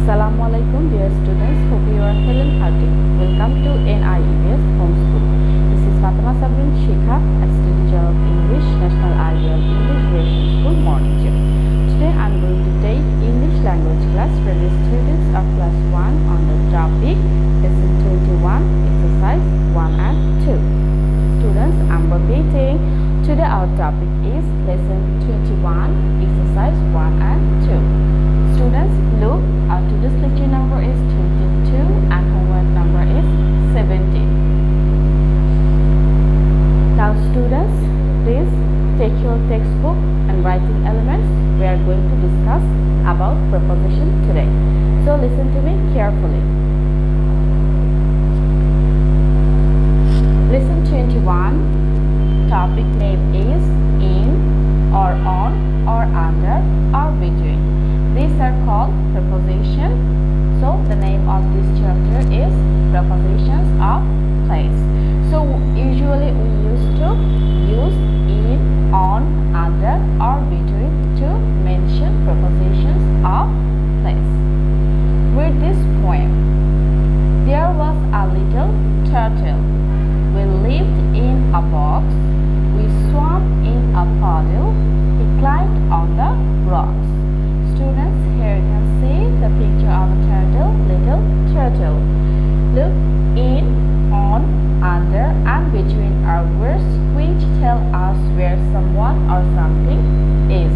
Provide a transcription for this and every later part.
Assalamualaikum dear students, hope you are well and healthy. Welcome to NIES Homeschool. This is Fatema Sabrin Shikha, a teacher of English, National Ideal English Version School Morning Gym. Today I am going to take English language class for the students of class 1 on the topic Lesson 21, exercise 1 and 2. Students, I am repeating. Today our topic is Lesson 21, exercise 1 and 2. Students, look, our today's lecture number is 22 and homework number is 17. Now students, please take your textbook and writing elements. We are going to discuss about preposition today. So listen to me carefully. Lesson 21, topic name is in or on or under or between. These are called prepositions. So the name of this chapter is prepositions of place. So usually we used to use in, on, under or between to mention prepositions of place. Read this poem. There was a little turtle. We lived in a box. We swam in a puddle. He climbed on the rocks. Students, here you can see the picture of a turtle, little turtle. Look, in, on, under and between are words which tell us where someone or something is.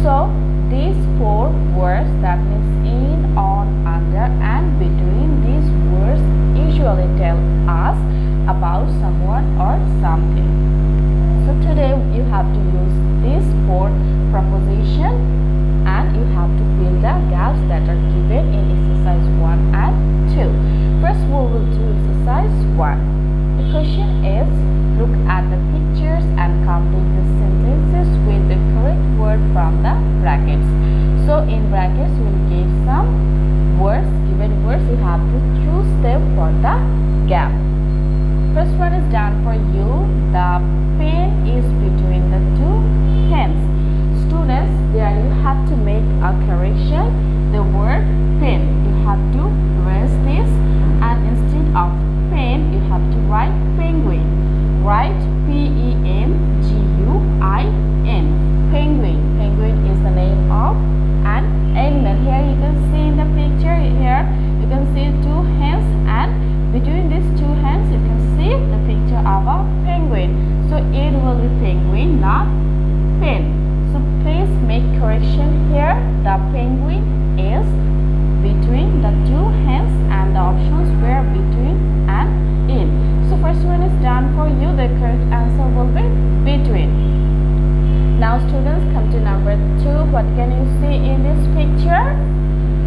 So these four words, that means in, on, under and between, these words usually tell us about someone or something. So today you have to use these four prepositions and you have to fill the gaps that are given in exercise 1 and 2. First we will do exercise 1. The question is, look at the pictures and complete the sentences with the correct word from the brackets. So in brackets we will give some words, given words, you have to choose them for the gap. First one is done for you. The pen is between the two hands. Students, there you have to make a correction. The word pen, you have to erase this, and instead of pen you have to write penguin. Write P-E-N-G-U-I-N. Penguin. Penguin is the name of an animal. Here you can see in the picture, here you can see two hands, and between these two hands you can see the picture of a penguin. So it will be penguin, not pen. So please make correction here. The penguin is between the two hands and the options were between and in. So first one is done for you. The correct answer will be between. Now students, come to number 2. What can you see in this picture?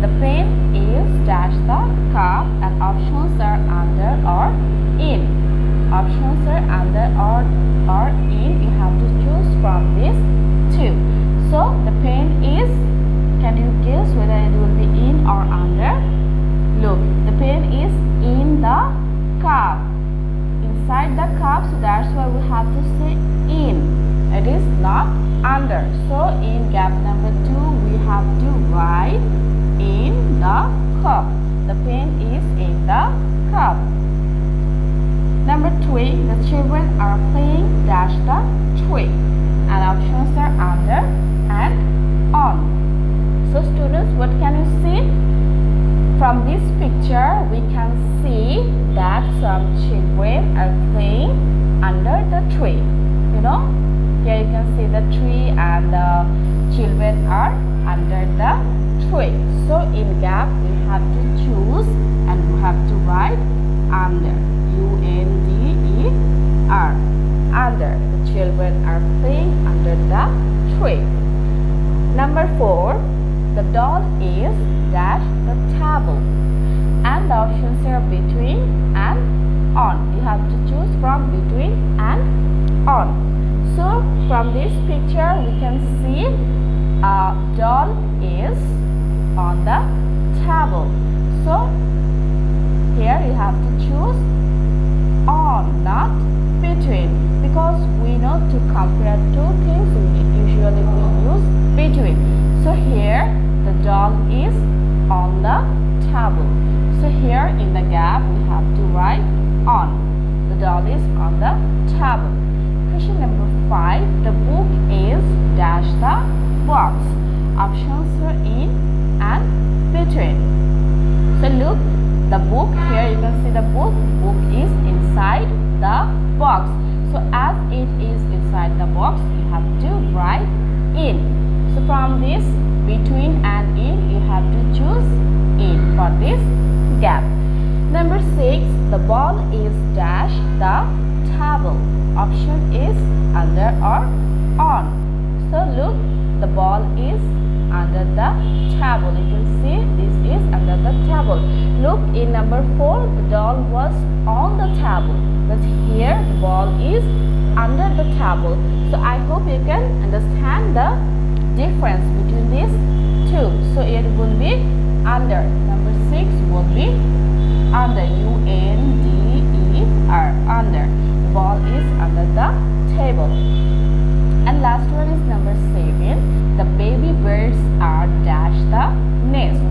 The pen is dash the cup and options are under or in. Options are under or in. You have to choose from this 2. So the pen is, can you guess whether it will be in or under? Look, the pen is in the cup, inside the cup, so that's why we have to say in. It is not under. So in gap number 2 we have to write in the cup. The pen is in the cup. Number 3, the children are playing dash the tree. And options are under and on. So students, what can you see? From this picture we can see that some children are playing under the tree. You know, here you can see the tree and the children are under the tree. So in gap we have to choose and we have to write under. U-N-D-E-R. Under. The children are playing under the tree. Number 4, the doll is dash the table, and the options are between and on. You have to choose from between and on. So from this picture we can see a doll is on the table. So here you have to choose on, not between, because we know to compare two things usually we use between. So here the doll is on the table. So here in the gap we have to write on. The doll is on the table. Question number 5. The book is dash the box. Options are in and between. So look, the book, here you can see the book. Book is inside the box. So as it is inside the box, you have to write in. So from this between and in, you have to choose in for this gap. Number 6. The ball is dash the table. Option is under or on. So look, the ball is under the table. You can see this is under the table. Look, in number 4, the doll was on the table, but here the ball is under the table. So I hope you can understand the difference between these two. So it will be under. Number 6 will be under. U-N-D-E-R. Under. The ball is under the table. And last one is number 7. The baby birds are dash the nest.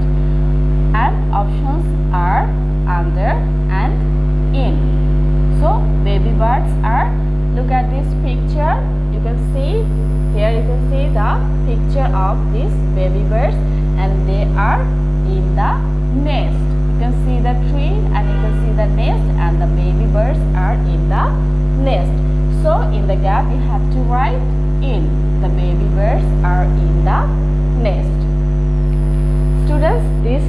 And options are under and in. So baby birds are, look at this picture. You can see here, you can see the picture of these baby birds, and they are in the nest. You can see the tree and you can see the nest, and the baby birds are in the nest. So in the gap you have to write in. The baby birds are in the nest. Students, this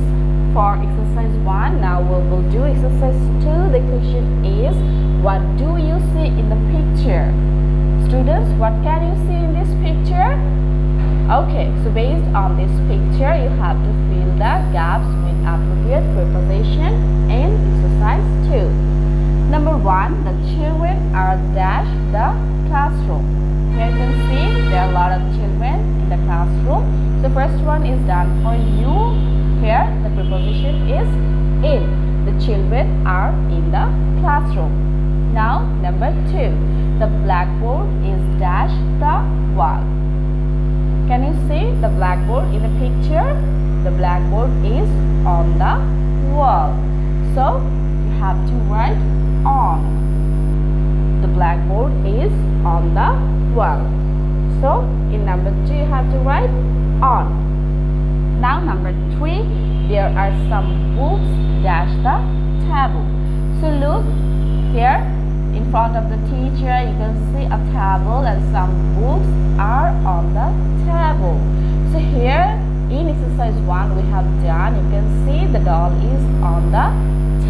for exercise 1. Now we will do exercise 2. The question is, what do you see in the picture? Students, what can you see in this picture? Okay, so based on this picture, you have to fill the gaps with appropriate preposition in exercise 2. Number 1, the children are dash the classroom. Here you can see there are a lot of children in the classroom. The first one is done for you. Here the preposition is in. The children are in the classroom. Now number 2, the blackboard is dash the wall. Can you see the blackboard in the picture? The blackboard is on the wall. So you have to write on. The blackboard is on the wall. So in number 2 you have to write on. Now number 3, there are some books dash the table. So look here in front of the teacher, you can see a table and some books are on the table. So here in exercise 1 we have done, you can see the doll is on the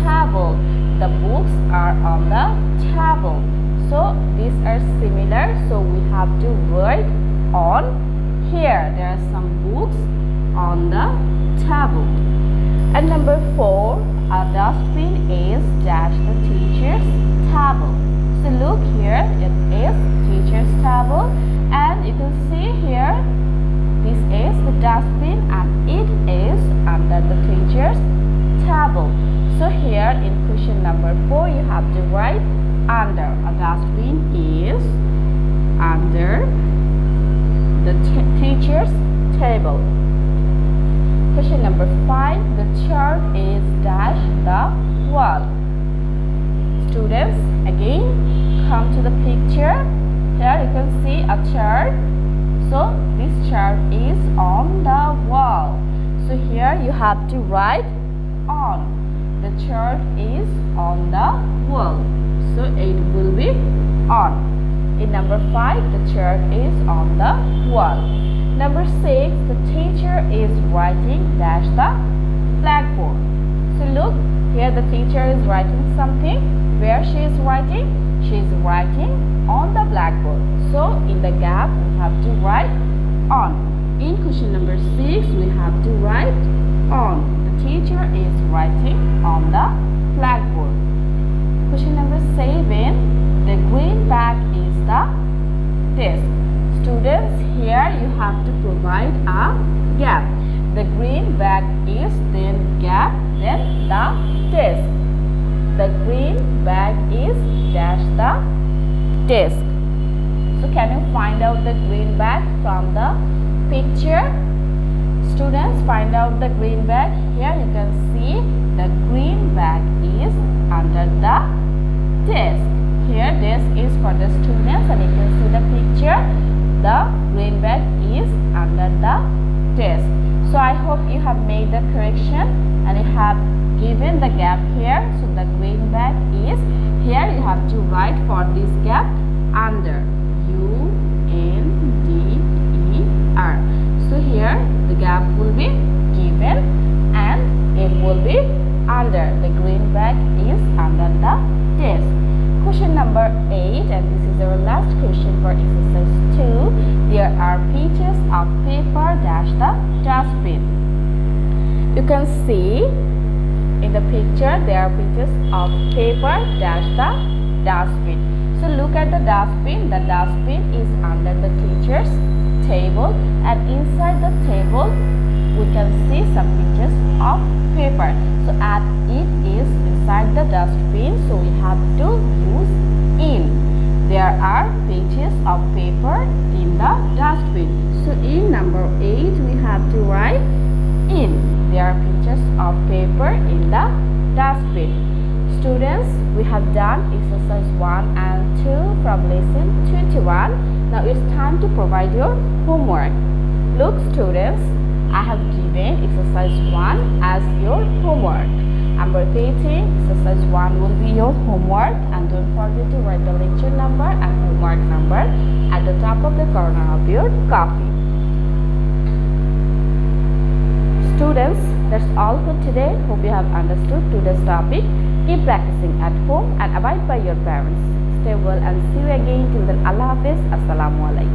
table. The books are on the table. So these are similar, so we have to write on. Here there are some books on the table. And number 4, a dustbin is dash the teacher's table. So look here, it is teacher's table, and you can see here this is the dustbin and it is under the teacher's table. So here in question number 4 you have to write under. A dustbin is under the teacher's table. Question number 5, the chart is dash the wall. Students, again come to the picture. Here you can see a chart. So this chart is on the wall. So here you have to write on. The chart is on the wall. So it will be on. In number 5, the chart is on the wall. Number 6, the teacher is writing dash the blackboard. So look, here the teacher is writing something. Where she is writing? She is writing on the blackboard. So in the gap we have to write on. In question number 6 we have to write on. The teacher is writing on the blackboard. Question number 7, the green bag is the desk. Students, here you have to provide a gap. The green bag is, then gap, then the desk. The green bag is dash the desk. So can you find out the green bag from the picture? Students, find out the green bag. Here you can see the green bag is under the desk. Here desk is for the students and you can see the picture. The green bag is under the desk. So I hope you have made the correction and you have given the gap here. So the green bag is here. You have to write for this gap under. U-N-D-E-R. So here the gap will be given and it will be under. The green bag is under the desk. Question number 8, and this is our last question for exercise 2. There are pieces of paper dash the dustbin. You can see in the picture there are pieces of paper dash the dustbin. So look at the dustbin. The dustbin is under the teacher's table, and inside the table we can see some pieces of paper. So as it is inside the dustbin, so we have to use in. There are pages of paper in the dustbin. So in number 8 we have to write in. There are pages of paper in the dustbin. Students, we have done exercise 1 and 2 from lesson 21. Now it's time to provide your homework. Look students, I have given exercise 1 as your homework. I'm repeating, exercise 1 will be your homework, and don't forget to write the lecture number and homework number at the top of the corner of your copy. Students, that's all for today. Hope you have understood today's topic. Keep practicing at home and abide by your parents. Stay well and see you again. Till then, Allah Hafiz. Assalamu alaikum.